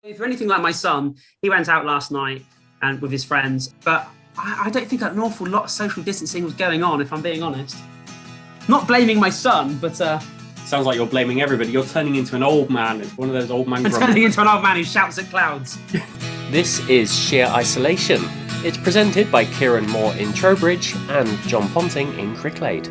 If you're anything like my son, he went out last night and with his friends, but I don't think an awful lot of social distancing was going on, if I'm being honest. Not blaming my son, but... Sounds like you're blaming everybody. You're turning into an old man. It's one of those old man grumbles. I'm turning into an old man who shouts at clouds. This is Sheer Isolation. It's presented by Kieran Moore in Trowbridge and John Ponting in Cricklade.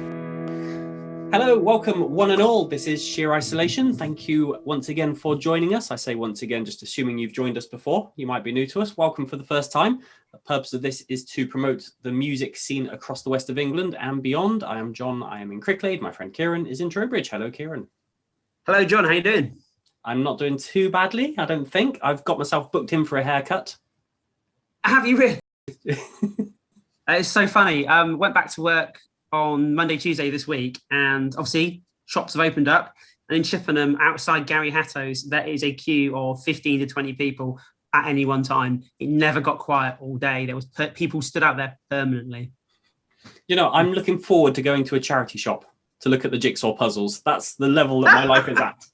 Hello, welcome one and all. This is Sheer Isolation. Thank you once again for joining us. I say once again, just assuming you've joined us before. You might be new to us. Welcome for the first time. The purpose of this is to promote the music scene across the west of England and beyond. I am John. I am in Cricklade. My friend Kieran is in Trowbridge. Hello, Kieran. Hello, John. How you doing? I'm not doing too badly, I don't think. I've got myself booked in for a haircut. Have you really? It's so funny. Went back to work on Monday, Tuesday this week, and obviously shops have opened up. And in Chippenham, outside Gary Hatto's, there is a queue of 15 to 20 people at any one time. It never got quiet all day. There was people stood out there permanently. You know, I'm looking forward to going to a charity shop to look at the jigsaw puzzles. That's the level that my life is at.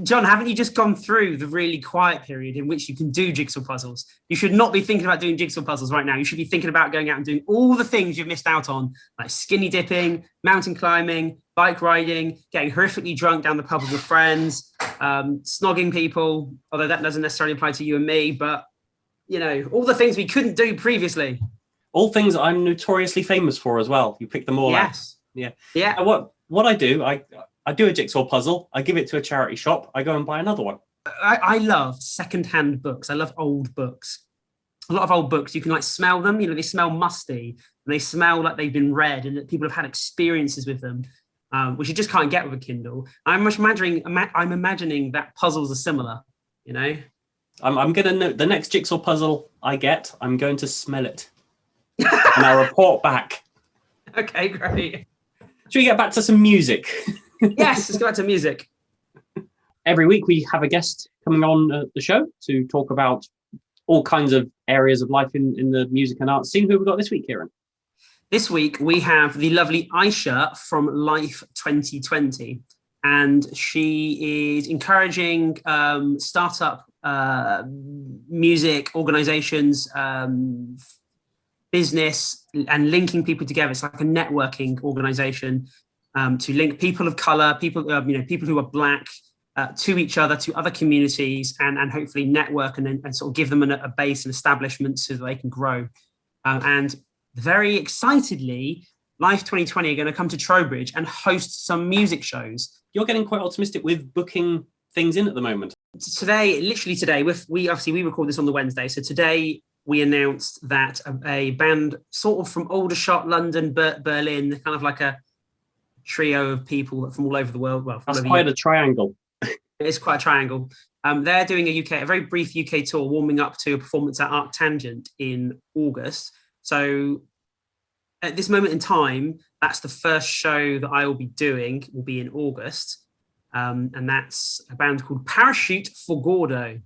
John, haven't you just gone through the really quiet period in which you can do jigsaw puzzles? You should not be thinking about doing jigsaw puzzles right now. You should be thinking about going out and doing all the things you've missed out on, like skinny dipping, mountain climbing, bike riding, getting horrifically drunk down the pub with your friends, snogging people, although that doesn't necessarily apply to you and me, but, you know, all the things we couldn't do previously. All things I'm notoriously famous for as well. You pick them all out. Yeah. Yeah. And what I do, I do a jigsaw puzzle, I give it to a charity shop, I go and buy another one. I love second-hand books. I love old books. A lot of old books, you can like smell them, you know, they smell musty and they smell like they've been read and that people have had experiences with them, which you just can't get with a Kindle. I'm imagining that puzzles are similar, you know? I'm going to know the next jigsaw puzzle I get, I'm going to smell it. And I'll report back. Okay, great. Should we get back to some music? Yes, let's go back to music. Every week we have a guest coming on the show to talk about all kinds of areas of life in the music and arts scene. Who have we got this week, Kieran? This week we have the lovely Isha from Life 2020, and she is encouraging startup music organizations, business, and linking people together. It's like a networking organization. To link people of colour, people who are black to each other, to other communities, and hopefully network and sort of give them a base and establishment so that they can grow. And very excitedly, Life 2020 are going to come to Trowbridge and host some music shows. You're getting quite optimistic with booking things in at the moment. Literally today, we record this on the Wednesday, so today we announced that a band sort of from Aldershot, London, Berlin, kind of like a trio of people from all over the world. Well, that's quite a triangle. It's quite a triangle. They're doing a very brief UK tour, warming up to a performance at Arctangent in August. So at this moment in time, that's the first show that I will be doing, will be in August. And that's a band called Parachute For Gordo. And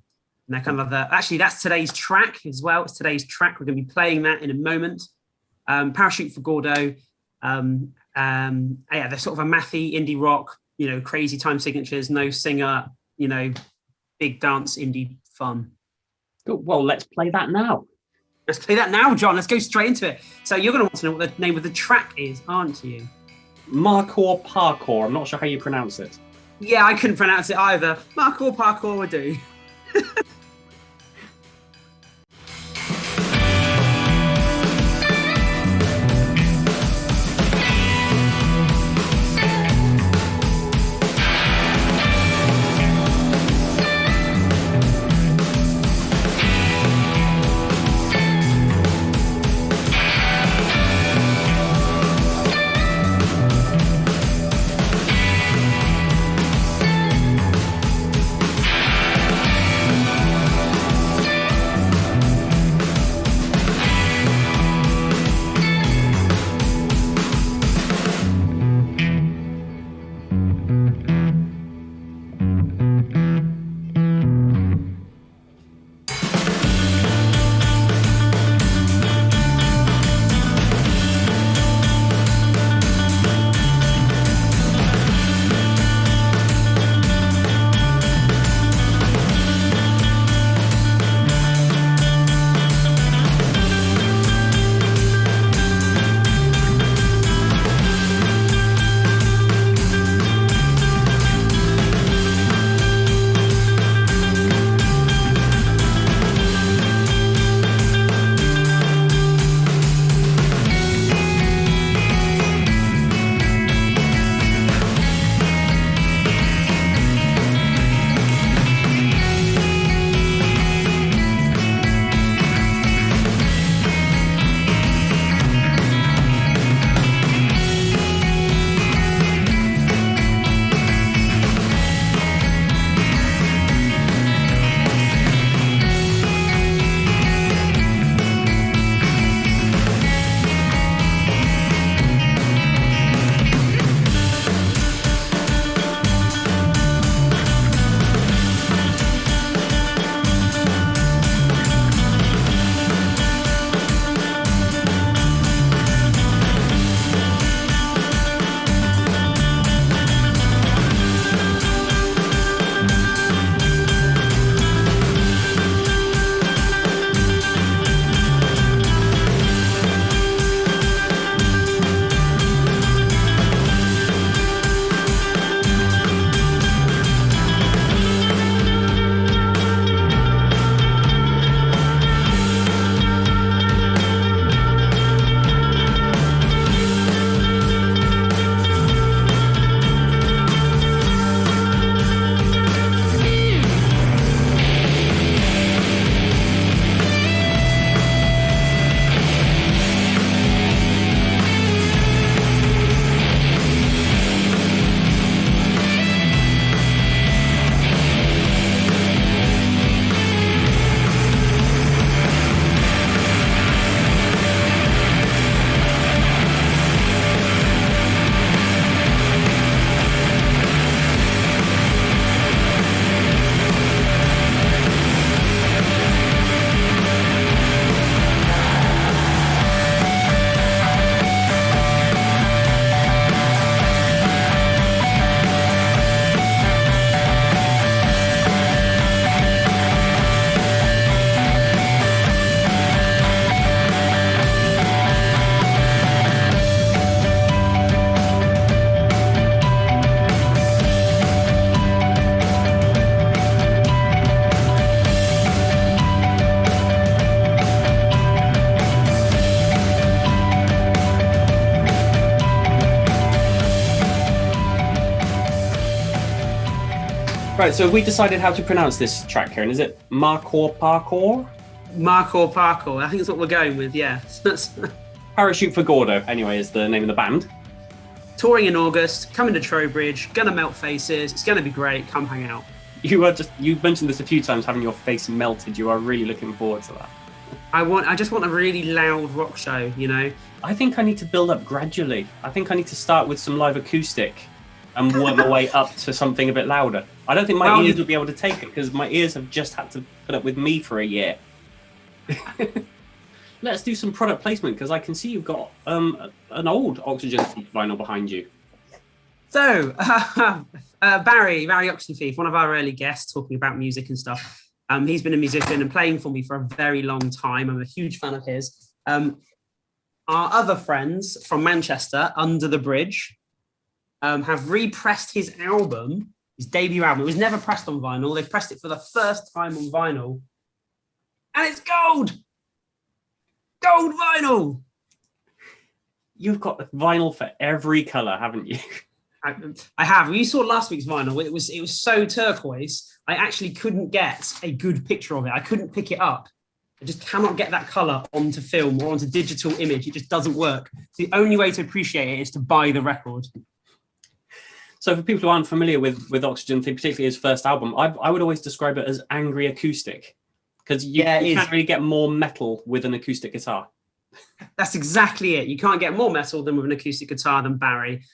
they're kind of actually, that's today's track as well. It's today's track. We're going to be playing that in a moment. Parachute For Gordo. They're sort of a mathy indie rock, you know, crazy time signatures, no singer, you know, big dance indie fun. Cool. Well, let's play that now. Let's play that now, John. Let's go straight into it. So you're going to want to know what the name of the track is, aren't you? Markhor Parkour. I'm not sure how you pronounce it. Yeah, I couldn't pronounce it either. Markhor Parkour would do. Right, so we decided how to pronounce this track, Kieran. Is it Markor Parkour? Markor Parkour. I think that's what we're going with, yeah. Parachute For Gordo, anyway, is the name of the band. Touring in August, coming to Trowbridge, gonna melt faces. It's gonna be great. Come hang out. You've mentioned this a few times, having your face melted. You are really looking forward to that. I just want a really loud rock show, you know? I think I need to build up gradually. I think I need to start with some live acoustic and work my way up to something a bit louder. I don't think my ears will be able to take it because my ears have just had to put up with me for a year. Let's do some product placement because I can see you've got an old Oxygen Thief vinyl behind you. So, Barry Oxygen Thief, one of our early guests talking about music and stuff. He's been a musician and playing for me for a very long time. I'm a huge fan of his. Our other friends from Manchester, Under the Bridge, have repressed his album, his debut album. It was never pressed on vinyl. They've pressed it for the first time on vinyl. And it's gold! Gold vinyl! You've got vinyl for every colour, haven't you? I have. When you saw last week's vinyl, it was so turquoise, I actually couldn't get a good picture of it. I couldn't pick it up. I just cannot get that colour onto film or onto digital image. It just doesn't work. So the only way to appreciate it is to buy the record. So for people who aren't familiar with Oxygen Thief, particularly his first album, I would always describe it as angry acoustic because you can't really get more metal with an acoustic guitar. That's exactly it. You can't get more metal than with an acoustic guitar than Barry.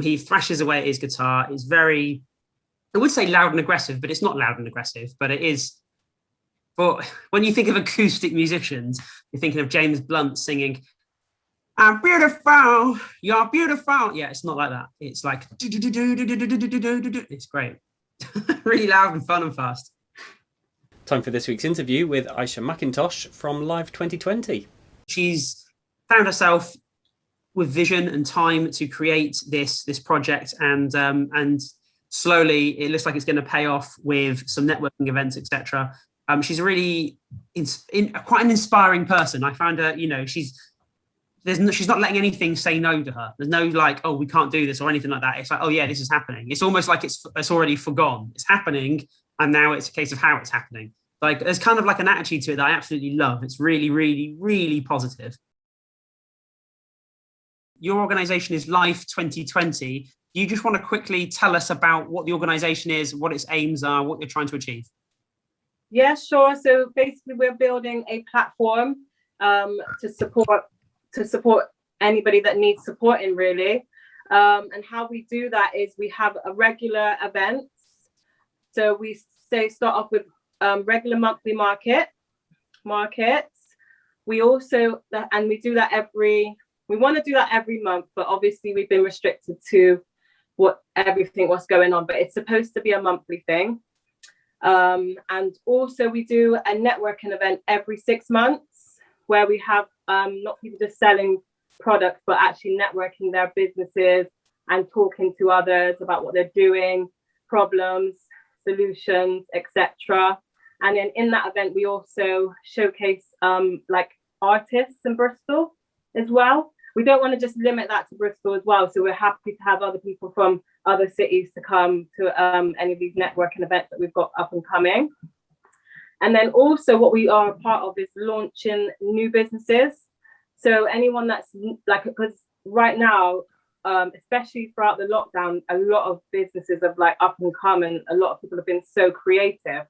He thrashes away at his guitar. It's very, I would say loud and aggressive, but it's not loud and aggressive, but it is. But when you think of acoustic musicians, you're thinking of James Blunt singing, "I'm beautiful, you're beautiful." Yeah, it's not like that. It's like, it's great. Really loud and fun and fast. Time for this week's interview with Isha McIntosh from Live 2020. She's found herself with vision and time to create this project, and slowly it looks like it's going to pay off with some networking events, etc. She's a really quite an inspiring person. I found her, she's not letting anything say no to her. There's no like, oh, we can't do this or anything like that. It's like, oh yeah, this is happening. It's almost like it's already forgone. It's happening, and now it's a case of how it's happening. Like there's kind of like an attitude to it that I absolutely love. It's really, really, really positive. Your organisation is Life 2020. Do you just want to quickly tell us about what the organisation is, what its aims are, what you're trying to achieve? Yeah, sure. So basically, we're building a platform to support anybody that needs supporting, really. And how we do that is we have a regular events. So we start off with regular monthly markets. We also, and we do that we want to do that every month, but obviously we've been restricted to what's going on, but it's supposed to be a monthly thing. And also we do a networking event every 6 months where we have not people just selling products, but actually networking their businesses and talking to others about what they're doing, problems, solutions, etc. And then in that event, we also showcase like artists in Bristol as well. We don't want to just limit that to Bristol as well. So we're happy to have other people from other cities to come to any of these networking events that we've got up and coming. And then also what we are a part of is launching new businesses. So anyone that's like, because right now, especially throughout the lockdown, a lot of businesses have like up and come, and a lot of people have been so creative.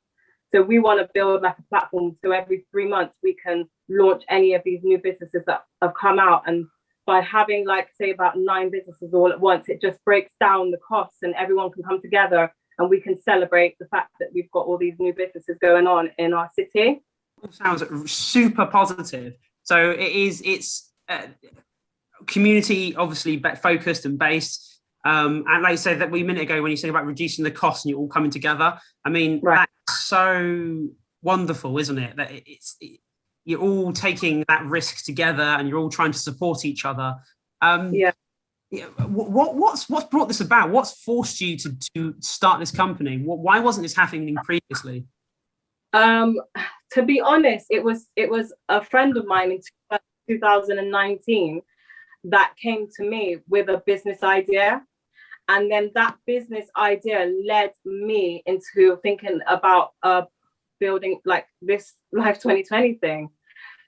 So we want to build like a platform so every 3 months we can launch any of these new businesses that have come out. And by having like, say, about 9 businesses all at once, it just breaks down the costs and everyone can come together and we can celebrate the fact that we've got all these new businesses going on in our city. Sounds super positive. So it's community obviously focused and based. And like you said that a minute ago when you said about reducing the costs and you're all coming together, I mean, right. That's so wonderful, isn't it? That you're all taking that risk together and you're all trying to support each other. What's brought this about? What's forced you to start this company? Why wasn't this happening previously? To be honest, it was a friend of mine in 2019 that came to me with a business idea. And then that business idea led me into thinking about building like this Life 2020 thing.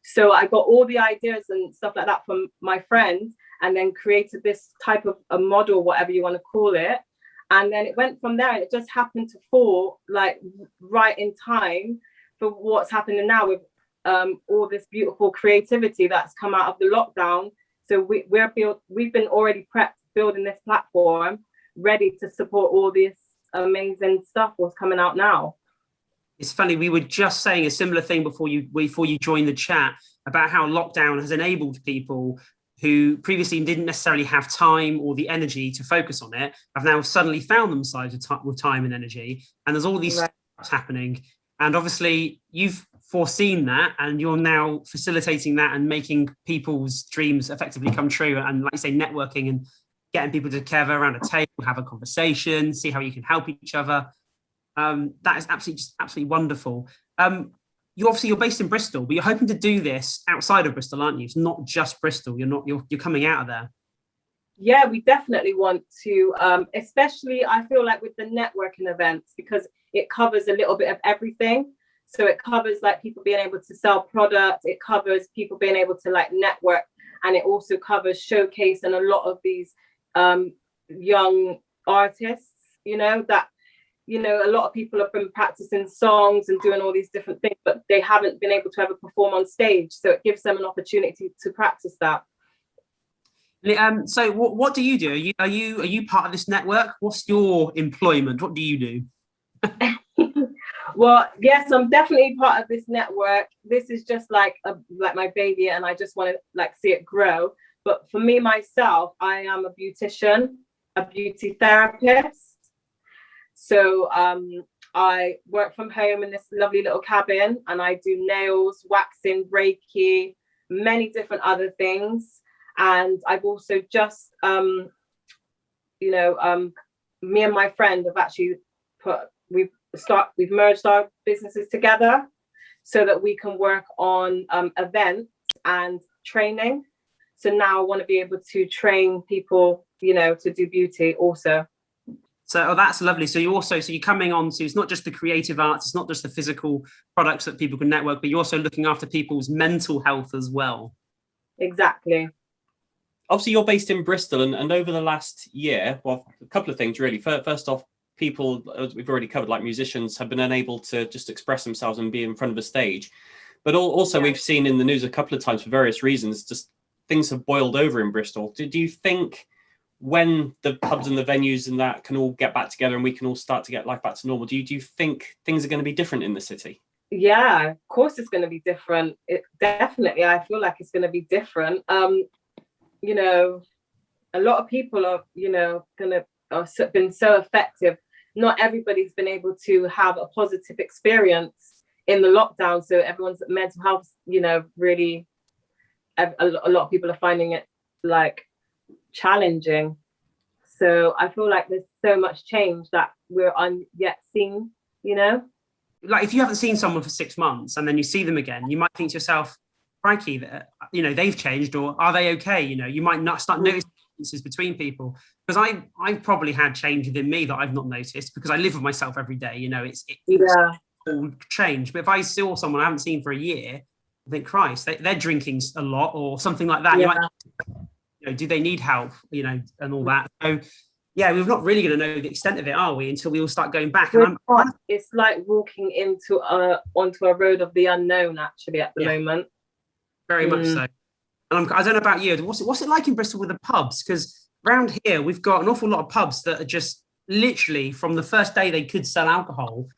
So I got all the ideas and stuff like that from my friends, and then created this type of a model, whatever you want to call it. And then it went from there, and it just happened to fall like right in time for what's happening now with all this beautiful creativity that's come out of the lockdown. So we've been already prepped, building this platform, ready to support all this amazing stuff what's coming out now. It's funny, we were just saying a similar thing before you joined the chat about how lockdown has enabled people who previously didn't necessarily have time or the energy to focus on it, have now suddenly found themselves with time and energy. And there's all these steps happening. And obviously you've foreseen that, and you're now facilitating that and making people's dreams effectively come true. And like you say, networking and getting people together around a table, have a conversation, see how you can help each other. That is absolutely wonderful. You're based in Bristol, but you're hoping to do this outside of Bristol, aren't you? It's not just Bristol. You're coming out of there. Yeah, we definitely want to, especially I feel like with the networking events, because it covers a little bit of everything. So it covers like people being able to sell products, it covers people being able to like network, and it also covers showcasing a lot of these young artists, that a lot of people have been practicing songs and doing all these different things, but they haven't been able to ever perform on stage. So it gives them an opportunity to practice that. So what do you do? Are you part of this network? What's your employment? What do you do? Well, yes, I'm definitely part of this network. This is just like my baby, and I just want to like see it grow. But for me, myself, I am a beautician, a beauty therapist. So I work from home in this lovely little cabin, and I do nails, waxing, Reiki, many different other things. And I've also just, me and my friend have actually we've merged our businesses together so that we can work on events and training. So now I want to be able to train people, to do beauty also. So that's lovely. So you're coming on to, it's not just the creative arts, it's not just the physical products that people can network, but you're also looking after people's mental health as well. Exactly. Obviously, you're based in Bristol, and over the last year, well, a couple of things really. First off, people, as we've already covered, like musicians, have been unable to just express themselves and be in front of a stage. But also, we've seen in the news a couple of times for various reasons, just things have boiled over in Bristol. Do you think when the pubs and the venues and that can all get back together and we can all start to get life back to normal, do you think things are going to be different in the city? Yeah, of course it's going to be different. Definitely, I feel like it's going to be different. A lot of people are, been so effective. Not everybody's been able to have a positive experience in the lockdown. So everyone's mental health, really, a lot of people are finding it like challenging. So I feel like there's so much change that we're yet seen, Like if you haven't seen someone for 6 months and then you see them again, you might think to yourself, crikey, that they've changed, or are they okay? You might not start noticing differences between people, because I've probably had change within me that I've not noticed because I live with myself every day. It's all change. But if I saw someone I haven't seen for a year, I think, Christ, they're drinking a lot or something like that. Yeah. Do they need help? And all that. So yeah, we're not really going to know the extent of it, are we, until we all start going back? And it's like walking onto a road of the unknown, actually, at the moment. Very much so. And I don't know about you. What's it like in Bristol with the pubs? Because around here, we've got an awful lot of pubs that are just literally from the first day they could sell alcohol,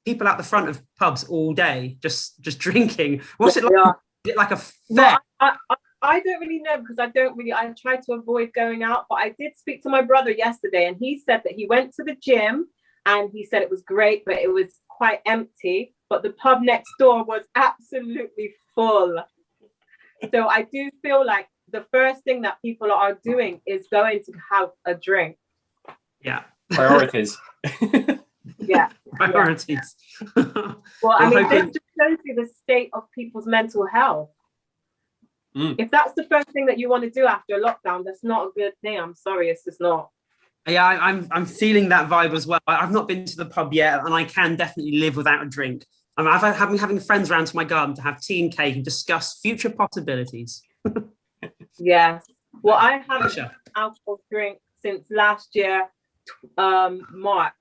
people out the front of pubs all day, just drinking. What's it like? Yeah. Is it like a fair? Well, I don't really know, because I try to avoid going out, but I did speak to my brother yesterday, and he said that he went to the gym and he said it was great, but it was quite empty. But the pub next door was absolutely full. So I do feel like the first thing that people are doing is going to have a drink. Yeah. Priorities. Yeah. Priorities. Well, I mean, this just shows you the state of people's mental health. If that's the first thing that you want to do after a lockdown, that's not a good thing. I'm sorry, it's just not. Yeah, I'm feeling that vibe as well. I've not been to the pub yet, and I can definitely live without a drink. I've been having friends around to my garden to have tea and cake and discuss future possibilities. Yes. Well, I haven't Isha. alcohol drink since last year, March.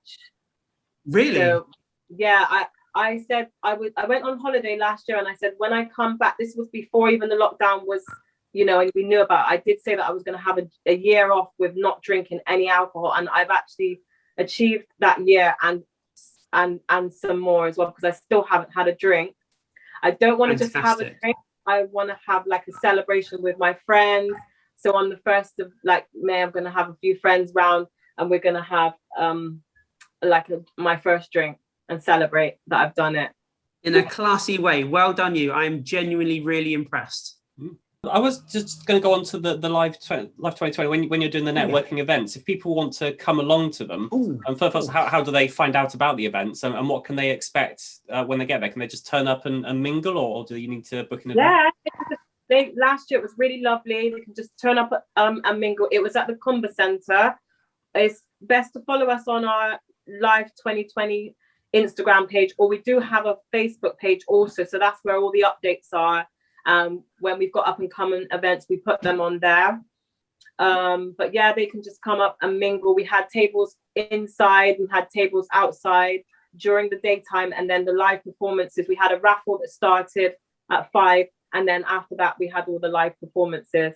Really? So, yeah, I said I went on holiday last year, and I said when I come back, this was before even the lockdown was, and we knew about it. I did say that I was going to have a year off with not drinking any alcohol, and I've actually achieved that year and some more as well, because I still haven't had a drink. I don't want to just have a drink. I want to have like a celebration with my friends. So on the 1st of May, I'm going to have a few friends round, and we're going to have my first drink and celebrate that I've done it in a classy way. Well done, you. I am genuinely really impressed. I was just going to go on to the Live 2020 when you're doing the networking events. If people want to come along to them, and first, how do they find out about the events, and what can they expect when they get there? Can they just turn up and mingle, or do you need to book in advance? Yeah, last year it was really lovely. They can just turn up and mingle. It was at the Comber Centre. It's best to follow us on our Live 2020 Instagram page, or we do have a Facebook page also. So that's where all the updates are. When we've got up and coming events, we put them on there. But yeah, they can just come up and mingle. We had tables inside, we had tables outside during the daytime, and then the live performances. We had a raffle that started at 5, and then after that we had all the live performances.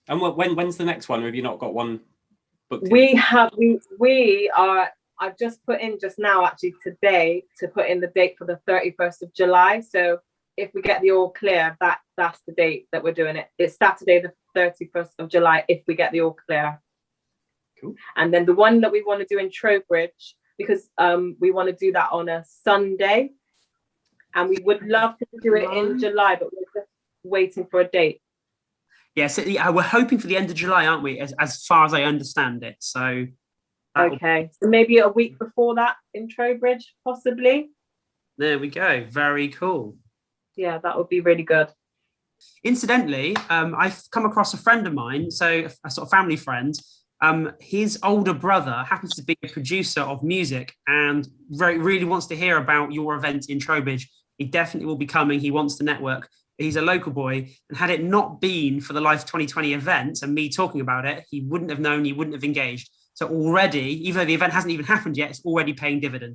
And when's the next one? Or have you not got one booked in? We are. I've just put in just now, actually today, to put in the date for the 31st of July. So if we get the all clear, that's the date that we're doing it. It's Saturday, the 31st of July, if we get the all clear. Cool. And then the one that we want to do in Trowbridge, because we want to do that on a Sunday, and we would love to do it in July, but we're just waiting for a date. Yes, we're hoping for the end of July, aren't we? As far as I understand it. So. Okay, so maybe a week before that in Trowbridge, possibly. There we go. Very cool. Yeah, that would be really good. Incidentally, I've come across a friend of mine, so a sort of family friend. His older brother happens to be a producer of music and really wants to hear about your event in Trowbridge. He definitely will be coming. He wants to network. He's a local boy, and had it not been for the Life 2020 event and me talking about it, he wouldn't have known, he wouldn't have engaged. So already, even though the event hasn't even happened yet, it's already paying dividend.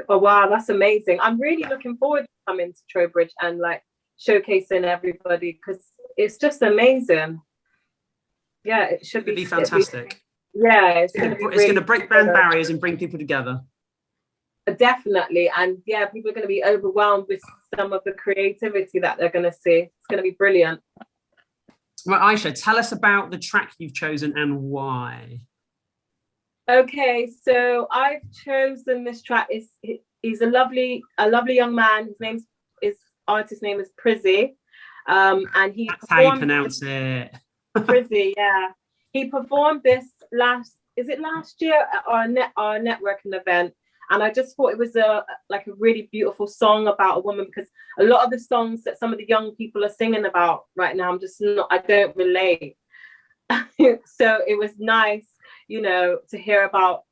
Oh, wow, that's amazing. I'm really looking forward to coming to Trowbridge and showcasing everybody, because it's just amazing. Yeah, it should be fantastic. It's going to break band barriers and bring people together. Definitely. And yeah, people are going to be overwhelmed with some of the creativity that they're going to see. It's going to be brilliant. Right, Isha, tell us about the track you've chosen and why. Okay, so I've chosen this track. He's a lovely young man. His artist name is PRZY. And he That's how you pronounce it. PRZY, yeah. He performed this last year at our networking event. And I just thought it was a really beautiful song about a woman, because a lot of the songs that some of the young people are singing about right now, I don't relate. So it was nice, to hear about,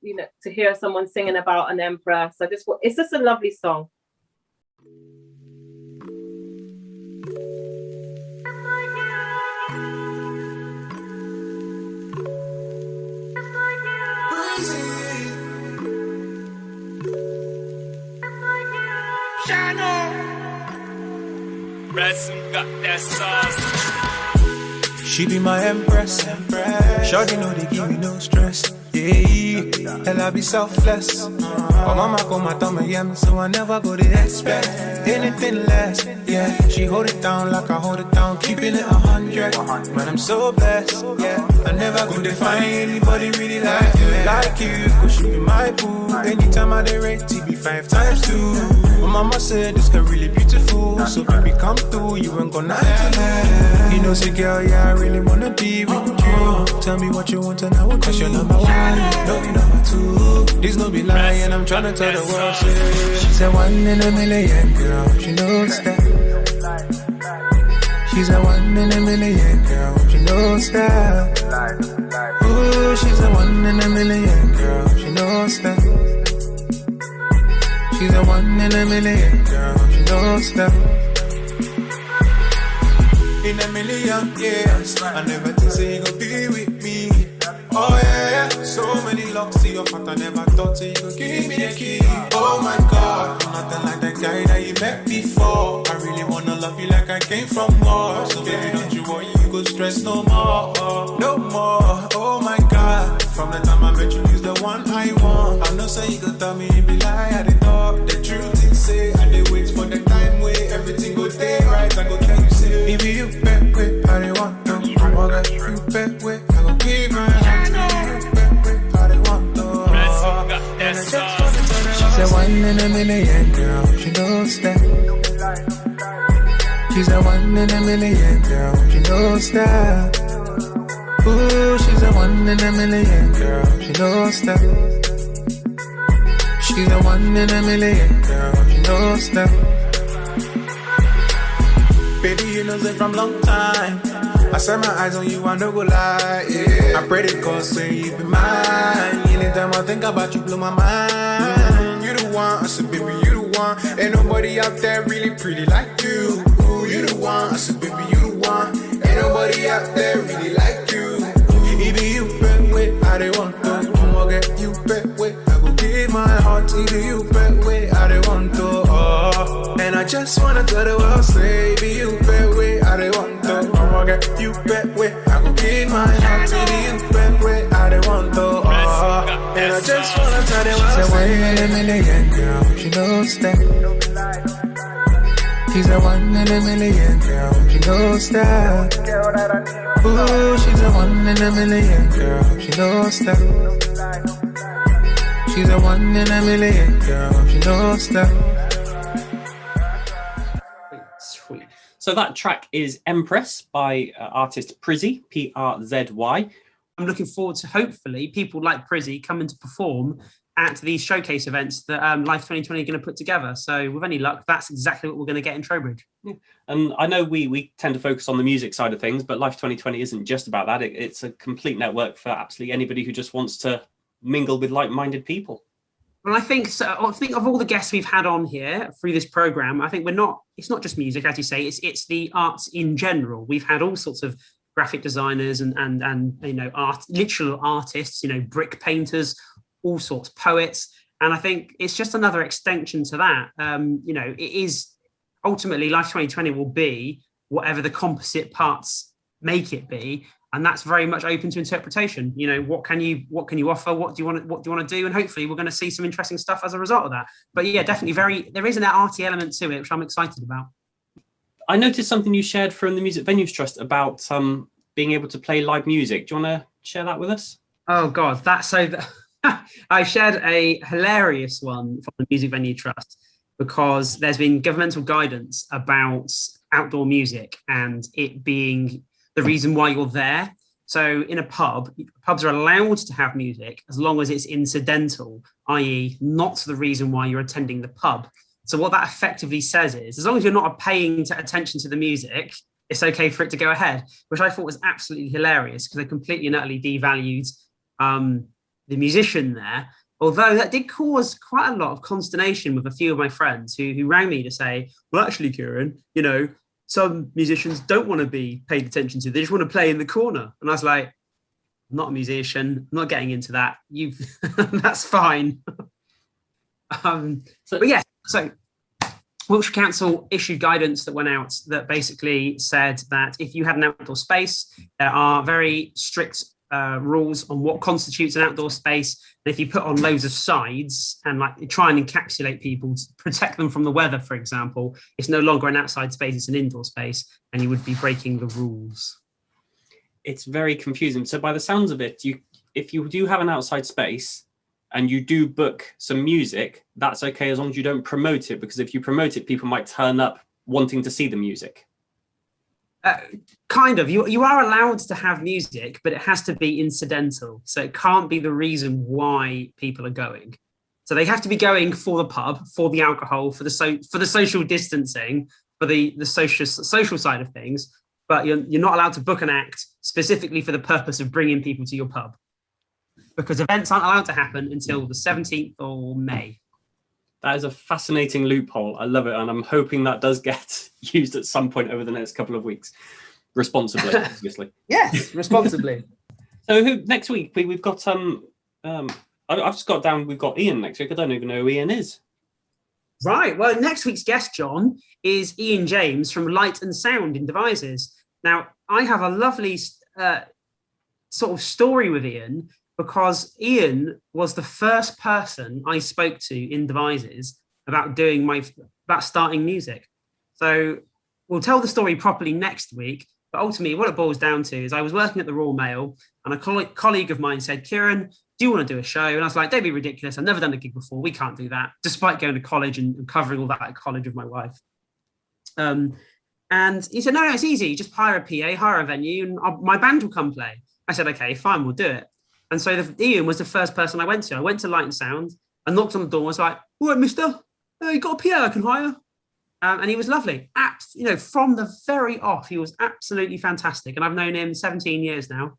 to hear someone singing about an empress. It's just a lovely song. Got that sauce. She be my empress. Shawty know they give me no stress. Yeah, and I be selfless. My mama call my thumb a so I never go to expect anything less. Yeah, she hold it down like I hold it down, keeping it 100. Man, I'm so blessed. Yeah, I never could define anybody really like you. Cause she be my boo. Anytime I rate TB 5 times 2. My mama said this girl really beautiful, so baby come through, you ain't gonna have to. You know, say girl, yeah, I really wanna be with you. Tell me what you want and I will cause you're number 1, no number 2. This no be lying, I'm tryna tell the world shit. She's a 1 in a million girl, she knows that. She's a 1 in a million girl, she knows that. Ooh, she's a 1 in a million, girl, she knows that. She's a one in a million, girl, she knows that. In a million years, I never think say you gon' be with me. Oh yeah, so many locks to your heart, I never thought say you gon' give me the key. Oh my God, you're nothing like that guy that you met before. I really wanna love you like I came from Mars. So baby, don't you worry, you go stress no more, no more. Oh my God, from the time I met you, you're the one I want. I know say you gon' tell me you be lie, I did talk. The truth is say, I did wait for the time where everything go day right. I go tell you say, if you bet with, I did want to. Oh God, you bet with, I go give my heart to you. Bet with, I did want to. And I just wanna tell her, she's a one in a million, girl, she knows that. She's a one in a million, girl, she knows that. Ooh, she's a one in a million, girl, she knows that. She's a one in a million, girl, she knows that. Baby, you know it from long time. I set my eyes on you, I no go lie, yeah. I pray to God, say you be mine. Anytime I think about you, blow my mind. You the one, I said, baby, you the one. Ain't nobody out there really pretty like you. Ooh, you the one, I said, baby, you the one. Ain't nobody out there really like you. Either you bet with, I they want to. I'ma get you bet with, I go give my heart. Either you bet with, I they want to. Oh, and I just wanna tell the world, say, either you bet with, I they want to. I'ma get you bet with, I go give my heart. Either you bet with, I they want to. Oh, and I just wanna tell the world, say, one in a million, girl, she knows that. She's a one in a million, girl, she knows that. Ooh, she's a one in a million, girl, she knows that. She's a one in a million, girl, she knows that. Sweet. So that track is Empress by artist PRZY, PRZY. I'm looking forward to hopefully people like PRZY coming to perform at these showcase events that Life 2020 are going to put together. So with any luck, that's exactly what we're going to get in Trowbridge. Yeah. And I know we tend to focus on the music side of things, but Life 2020 isn't just about that. It's a complete network for absolutely anybody who just wants to mingle with like-minded people. Well, I think so. I think of all the guests we've had on here through this program, I think it's not just music, as you say, it's the arts in general. We've had all sorts of graphic designers and you know, literal artists, you know, brick painters, all sorts, poets. And I think it's just another extension to that. You know, it is ultimately Life 2020 will be whatever the composite parts make it be. And that's very much open to interpretation. You know, what can you offer? What do you want to do? And hopefully we're going to see some interesting stuff as a result of that. But yeah, definitely there is an arty element to it, which I'm excited about. I noticed something you shared from the Music Venues Trust about being able to play live music. Do you want to share that with us? Oh God, I shared a hilarious one from the Music Venue Trust because there's been governmental guidance about outdoor music and it being the reason why you're there. So in a pub, pubs are allowed to have music as long as it's incidental, i.e. not the reason why you're attending the pub. So what that effectively says is, as long as you're not paying attention to the music, it's okay for it to go ahead, which I thought was absolutely hilarious because they completely and utterly devalued the musician there. Although that did cause quite a lot of consternation with a few of my friends who rang me to say, well, actually, Kieran, you know, some musicians don't want to be paid attention to. They just want to play in the corner. And I was like, I'm not a musician. I'm not getting into that. That's fine. But yeah, so Wiltshire Council issued guidance that went out that basically said that if you had an outdoor space, there are very strict rules on what constitutes an outdoor space. And if you put on loads of sides and like try and encapsulate people to protect them from the weather, for example, it's no longer an outside space, it's an indoor space, and you would be breaking the rules. It's very confusing. So by the sounds of it, if you do have an outside space and you do book some music, that's okay as long as you don't promote it, because if you promote it, people might turn up wanting to see the music. Kind of. You are allowed to have music, but it has to be incidental. So it can't be the reason why people are going. So they have to be going for the pub, for the alcohol, for the social distancing, for the social side of things. But you're not allowed to book an act specifically for the purpose of bringing people to your pub. because events aren't allowed to happen until the 17th of May. That is a fascinating loophole. I love it. And I'm hoping that does get used at some point over the next couple of weeks. Responsibly, obviously. Yes, responsibly. So next week we've got I've just got down, we've got Ian next week. I don't even know who Ian is. Right. Well, next week's guest, John, is Ian James from Light and Sound in Devices. Now, I have a lovely sort of story with Ian, because Ian was the first person I spoke to in Devices about starting music. So we'll tell the story properly next week. But ultimately, what it boils down to is I was working at the Royal Mail, and a colleague of mine said, "Kieran, do you want to do a show?" And I was like, "Don't be ridiculous. I've never done a gig before. We can't do that," despite going to college and covering all that at college with my wife. And he said, "No, it's easy. Just hire a PA, hire a venue, and my band will come play." I said, "Okay, fine, we'll do it." And so Ian was the first person I went to. I went to Light and Sound. I knocked on the door and was like, "All right, mister, you got a PA I can hire?" And he was lovely. From the very off, he was absolutely fantastic. And I've known him 17 years now.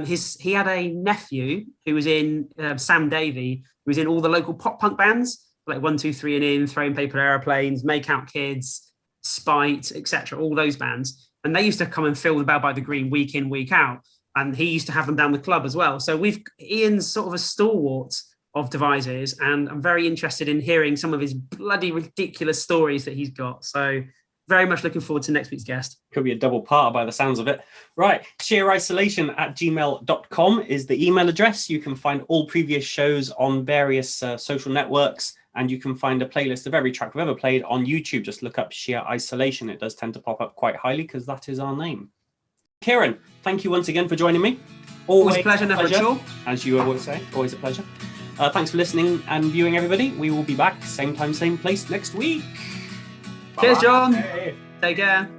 He had a nephew who was in Sam Davey, who was in all the local pop punk bands, like 1, 2, 3 and In, Throwing Paper Aeroplanes, Make Out Kids, Spite, etc. All those bands. And they used to come and fill the Bell by the Green week in, week out. And he used to have them down the club as well. So Ian's sort of a stalwart of Devices, and I'm very interested in hearing some of his bloody ridiculous stories that he's got. So very much looking forward to next week's guest. Could be a double part by the sounds of it. Right, sheerisolation@gmail.com is the email address. You can find all previous shows on various social networks, and you can find a playlist of every track we've ever played on YouTube. Just look up Sheer Isolation. It does tend to pop up quite highly because that is our name. Kieran, thank you once again for joining me. Always a pleasure, never a chore. As you always say, always a pleasure. Thanks for listening and viewing, everybody. We will be back, same time, same place next week. Cheers, John. Bye. Take care.